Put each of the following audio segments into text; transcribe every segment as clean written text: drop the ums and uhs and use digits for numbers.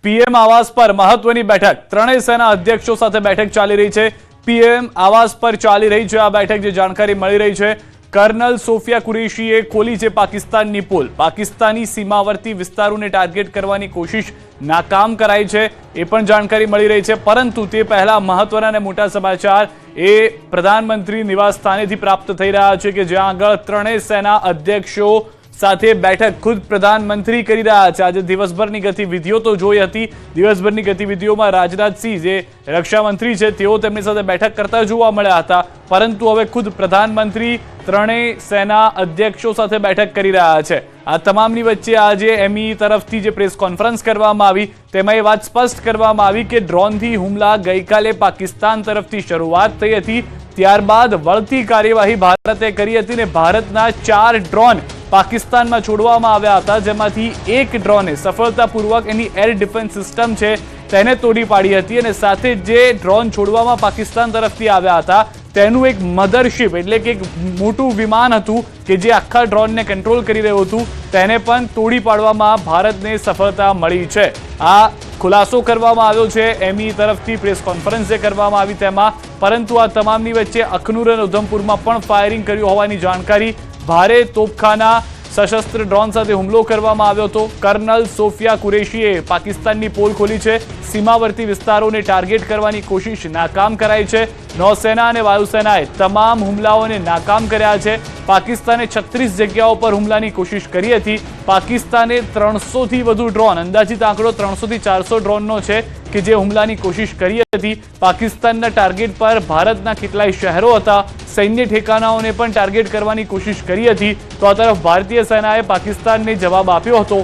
PM આવાસ પર મહત્વની બેઠક, ત્રણેય સેના અધ્યક્ષો સાથે બેઠક ચાલી રહી છે। પીએમ આવાસ પર ચાલી રહી છે આ બેઠક, જે જાણકારી મળી રહી છે, કર્નલ સોફિયા કુરેશીએ ખોલી છે પાકિસ્તાનની પોલ। પાકિસ્તાની સીમાવર્તી વિસ્તારોને ટાર્ગેટ કરવાની કોશિશ નાકામ કરાઈ છે, એ પણ જાણકારી મળી રહી છે। પરંતુ તે પહેલા મહત્વના અને મોટા સમાચાર એ પ્રધાનમંત્રી નિવાસ સ્થાનેથી પ્રાપ્ત થઈ રહ્યા છે કે જ્યાં આગળ ત્રણેય સેના અધ્યક્ષો સાથે બેઠક ખુદ પ્રધાનમંત્રી કરી રહ્યા છે। આજે દિવસભરની ગતિવિધિઓ તો જોઈ હતી, દિવસભરની ગતિવિધિઓમાં રાજનાથસિંહ જે રક્ષામંત્રી છે તેઓ તેમની સાથે બેઠક કરતા જોવા મળ્યા હતા, પરંતુ હવે ખુદ પ્રધાનમંત્રી ત્રણેય સેના અધ્યક્ષો સાથે બેઠક કરી રહ્યા છે। આ તમામની વચ્ચે આજે એમઈ તરફથી જે પ્રેસ કોન્ફરન્સ કરવામાં આવી તેમાં એ વાત સ્પષ્ટ કરવામાં આવી કે ડ્રોનથી હુમલા ગઈકાલે પાકિસ્તાન તરફથી શરૂઆત થઈ હતી, ત્યારબાદ વળતી કાર્યવાહી ભારતે કરી હતી અને ભારતના 4 ડ્રોન પાકિસ્તાનમાં છોડવામાં આવ્યા હતા, જેમાંથી એક ડ્રોને સફળતાપૂર્વક એની એર ડિફેન્સ સિસ્ટમ છે તેને તોડી પાડી હતી અને સાથે જે ડ્રોન છોડવામાં પાકિસ્તાન તરફથી આવ્યા હતા તેનું એક મધરશિપ એટલે કે એક મોટું વિમાન હતું કે જે આખા ડ્રોનને કંટ્રોલ કરી રહ્યું હતું, તેને પણ તોડી પાડવામાં ભારતને સફળતા મળી છે। આ ખુલાસો કરવામાં આવ્યો છે એમઈ તરફથી પ્રેસ કોન્ફરન્સ જે કરવામાં આવી તેમાં, પરંતુ આ તમામની વચ્ચે અખનૂર અને ઉધમપુરમાં પણ ફાયરિંગ કર્યું હોવાની જાણકારી, ભારે તોપખાના સશસ્ત્ર ડ્રોન સાથે હુમલો કરવામાં આવ્યો હતો। કર્નલ સોફિયા કુરેશીએ પાકિસ્તાનની પોલ ખોલી છે, સીમાવર્તી વિસ્તારોને ટાર્ગેટ કરવાની કોશિશ નાકામ કરાઈ છે। નૌસેના અને વાયુસેનાએ તમામ હુમલાઓને નાકામ કર્યા છે। પાકિસ્તાને 36 જગ્યાઓ પર હુમલાની કોશિશ કરી હતી। પાકિસ્તાને 300થી વધુ ડ્રોન, અંદાજિત આંકડો 300 થી 400 ડ્રોનનો છે કે જે હુમલાની કોશિશ કરી હતી। પાકિસ્તાનના ટાર્ગેટ પર ભારતના કેટલાય શહેરો હતા, સૈન્ય ઠેકાણાઓને પણ ટાર્ગેટ કરવાની કોશિશ કરી હતી। તો આ તરફ ભારતીય સેનાએ પાકિસ્તાનને જવાબ આપ્યો હતો।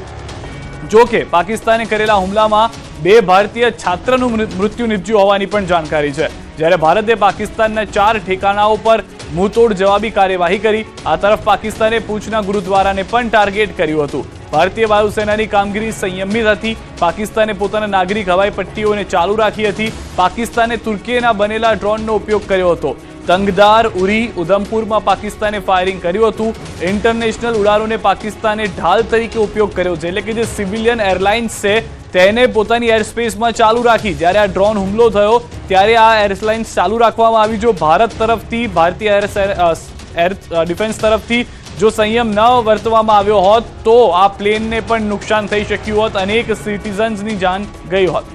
જો કે પાકિસ્તાને કરેલા હુમલામાં 2 ભારતીય છાત્રનું મૃત્યુ નિપજ્યું હોવાની પણ જાણકારી છે, જ્યારે ભારતે પાકિસ્તાનના 4 ઠેકાણાઓ પર મુંહતોડ જવાબી કાર્યવાહી કરી। આ તરફ પાકિસ્તાને પૂંછના ગુરુદ્વારાને પણ ટાર્ગેટ કર્યું હતું। ભારતીય વાયુસેનાની કામગીરી સંયમિત હતી। પાકિસ્તાને પોતાના નાગરિક હવાઈ પટ્ટીઓને ચાલુ રાખી હતી। પાકિસ્તાને તુર્કીના બનેલા ડ્રોનનો ઉપયોગ કર્યો હતો। તંગદાર, ઉરી, ઉધમપુરમાં પાકિસ્તાને ફાયરિંગ કર્યું હતું। ઇન્ટરનેશનલ ઉડાનોને પાકિસ્તાને ઢાલ તરીકે ઉપયોગ કર્યો છે, એટલે કે જે સિવિલિયન એરલાઇન્સ છે તેને પોતાની એરસ્પેસમાં ચાલુ રાખી। જ્યારે આ ડ્રોન હુમલો થયો ત્યારે આ એરલાઇન્સ ચાલુ રાખવામાં આવી। જો ભારત તરફથી, ભારતીય એર ડિફેન્સ તરફથી જો સંયમ ન વર્તવામાં આવ્યો હોત તો આ પ્લેનને પણ નુકસાન થઈ શક્યું હોત, અનેક સિટીઝન્સની જાન ગઈ હોત।